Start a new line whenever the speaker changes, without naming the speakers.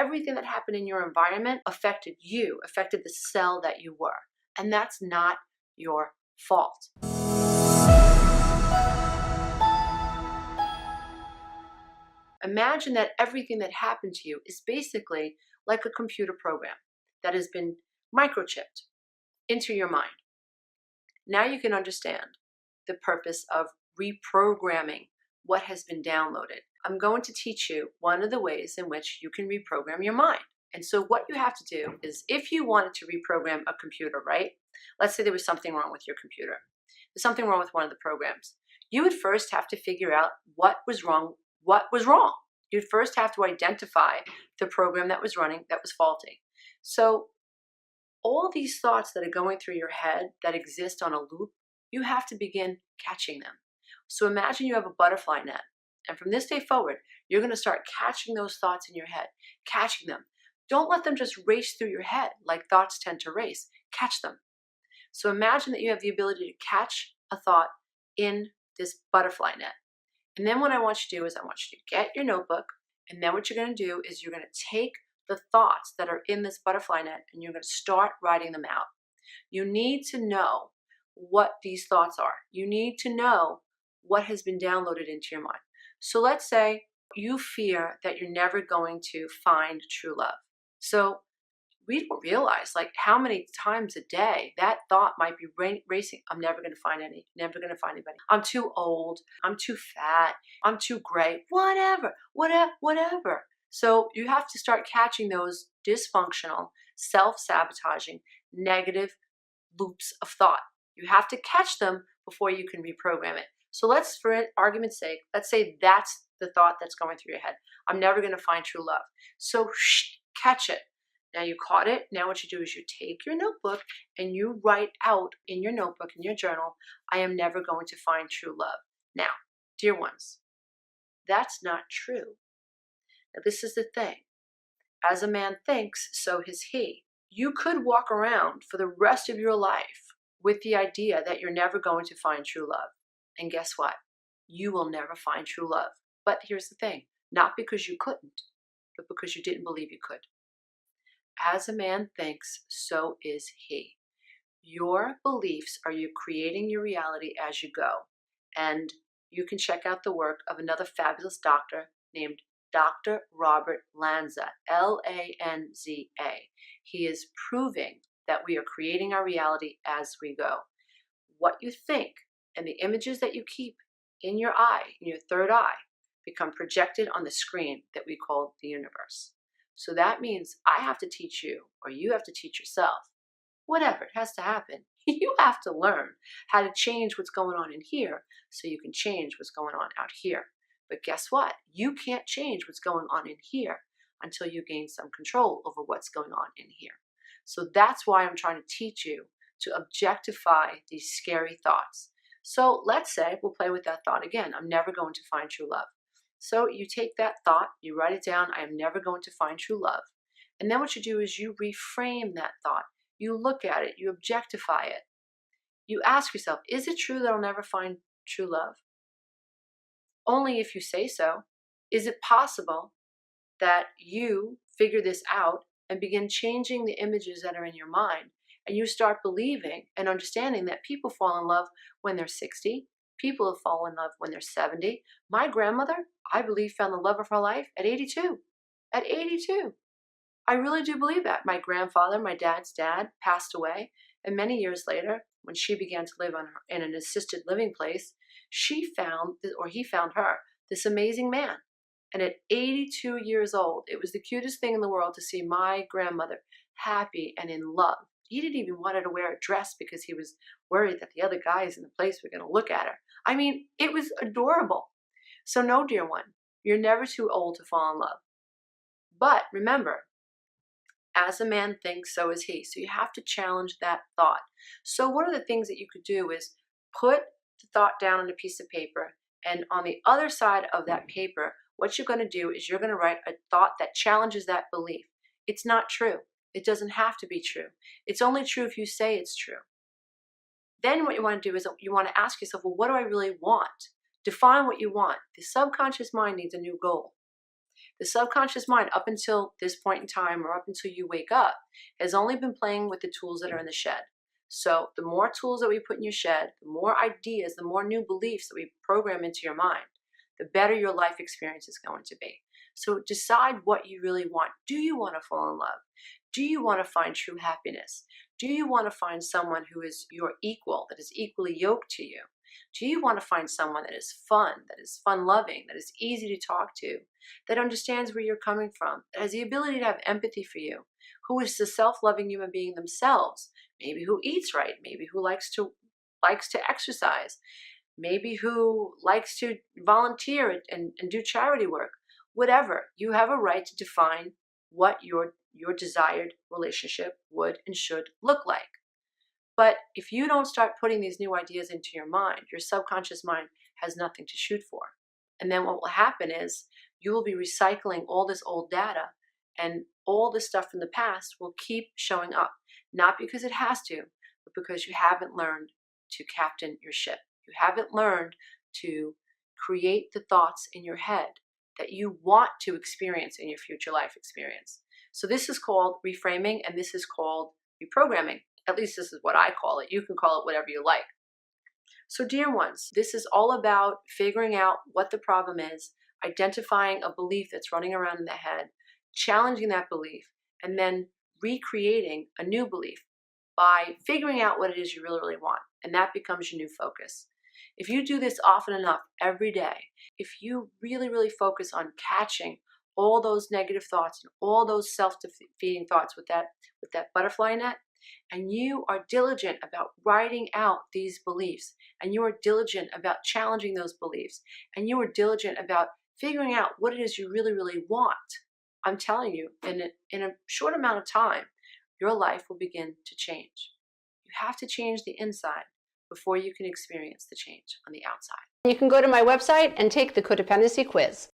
everything that happened in your environment affected you, affected the cell that you were. And that's not your fault. Imagine that everything that happened to you is basically like a computer program that has been microchipped into your mind. Now you can understand the purpose of reprogramming what has been downloaded. I'm going to teach you one of the ways in which you can reprogram your mind. And so what you have to do is, if you wanted to reprogram a computer, right? Let's say there was something wrong with your computer. There's something wrong with one of the programs. You would first have to figure out what was wrong. You'd first have to identify the program that was running that was faulty. So all these thoughts that are going through your head that exist on a loop, you have to begin catching them. So imagine you have a butterfly net. And from this day forward, you're going to start catching those thoughts in your head, catching them. Don't let them just race through your head like thoughts tend to race. Catch them. So imagine that you have the ability to catch a thought in this butterfly net. And then what I want you to do is I want you to get your notebook, and then what you're going to do is you're going to take the thoughts that are in this butterfly net and you're going to start writing them out. You need to know what these thoughts are. You need to know what has been downloaded into your mind. So let's say you fear that you're never going to find true love. So we don't realize like how many times a day that thought might be racing. I'm never going to find anybody. I'm too old. I'm too fat. I'm too gray. Whatever. So you have to start catching those dysfunctional, self-sabotaging, negative loops of thought. You have to catch them before you can reprogram it. So let's, for argument's sake, let's say that's the thought that's going through your head. I'm never going to find true love. So catch it. Now you caught it. Now what you do is you take your notebook and you write out in your notebook, in your journal, I am never going to find true love. Now, dear ones, that's not true. Now this is the thing. As a man thinks, so is he. You could walk around for the rest of your life with the idea that you're never going to find true love. And guess what? You will never find true love. But here's the thing. Not because you couldn't, but because you didn't believe you could. As a man thinks, so is he. Your beliefs are you creating your reality as you go. And you can check out the work of another fabulous doctor named Dr. Robert Lanza, Lanza. He is proving that we are creating our reality as we go. What you think and the images that you keep in your eye, in your third eye, become projected on the screen that we call the universe. So that means I have to teach you, or you have to teach yourself, whatever, it has to happen. You have to learn how to change what's going on in here so you can change what's going on out here. But guess what? You can't change what's going on in here until you gain some control over what's going on in here. So that's why I'm trying to teach you to objectify these scary thoughts. So let's say we'll play with that thought again. I'm never going to find true love. So you take that thought, you write it down, I am never going to find true love. And then what you do is you reframe that thought. You look at it, you objectify it. You ask yourself, is it true that I'll never find true love? Only if you say so. Is it possible that you figure this out and begin changing the images that are in your mind, and you start believing and understanding that people fall in love when they're 60, people have fallen in love when they're 70. My grandmother, I believe, found the love of her life at 82. At 82. I really do believe that. My grandfather, my dad's dad, passed away, and many years later, when she began to live in an assisted living place, he found her, this amazing man. And at 82 years old, it was the cutest thing in the world to see my grandmother happy and in love. He didn't even want her to wear a dress because he was worried that the other guys in the place were going to look at her. I mean, it was adorable. So no, dear one, you're never too old to fall in love. But remember, as a man thinks, so is he. So you have to challenge that thought. So one of the things that you could do is put the thought down on a piece of paper, and on the other side of that paper, what you're going to do is you're going to write a thought that challenges that belief. It's not true. It doesn't have to be true. It's only true if you say it's true. Then what you want to do is you want to ask yourself, well, what do I really want? Define what you want. The subconscious mind needs a new goal. The subconscious mind, up until this point in time or up until you wake up, has only been playing with the tools that are in the shed. So the more tools that we put in your shed, the more ideas, the more new beliefs that we program into your mind, the better your life experience is going to be. So decide what you really want. Do you want to fall in love? Do you want to find true happiness? Do you want to find someone who is your equal, that is equally yoked to you? Do you want to find someone that is fun-loving, that is easy to talk to, that understands where you're coming from, that has the ability to have empathy for you, who is a self-loving human being themselves, maybe who eats right, maybe who likes to exercise, maybe who likes to volunteer and do charity work? Whatever, you have a right to define what your desired relationship would and should look like. But if you don't start putting these new ideas into your mind, your subconscious mind has nothing to shoot for. And then what will happen is you will be recycling all this old data, and all this stuff from the past will keep showing up. Not because it has to, but because you haven't learned to captain your ship. You haven't learned to create the thoughts in your head that you want to experience in your future life experience. So this is called reframing, and this is called reprogramming. At least this is what I call it. You can call it whatever you like. So dear ones, this is all about figuring out what the problem is, identifying a belief that's running around in the head, challenging that belief, and then recreating a new belief by figuring out what it is you really, really want. And that becomes your new focus. If you do this often enough every day, if you really, really focus on catching all those negative thoughts and all those self-defeating thoughts with that butterfly net, and you are diligent about writing out these beliefs, and you are diligent about challenging those beliefs, and you are diligent about figuring out what it is you really, really want, I'm telling you, in a short amount of time, your life will begin to change. You have to change the inside before you can experience the change on the outside. You can go to my website and take the codependency quiz.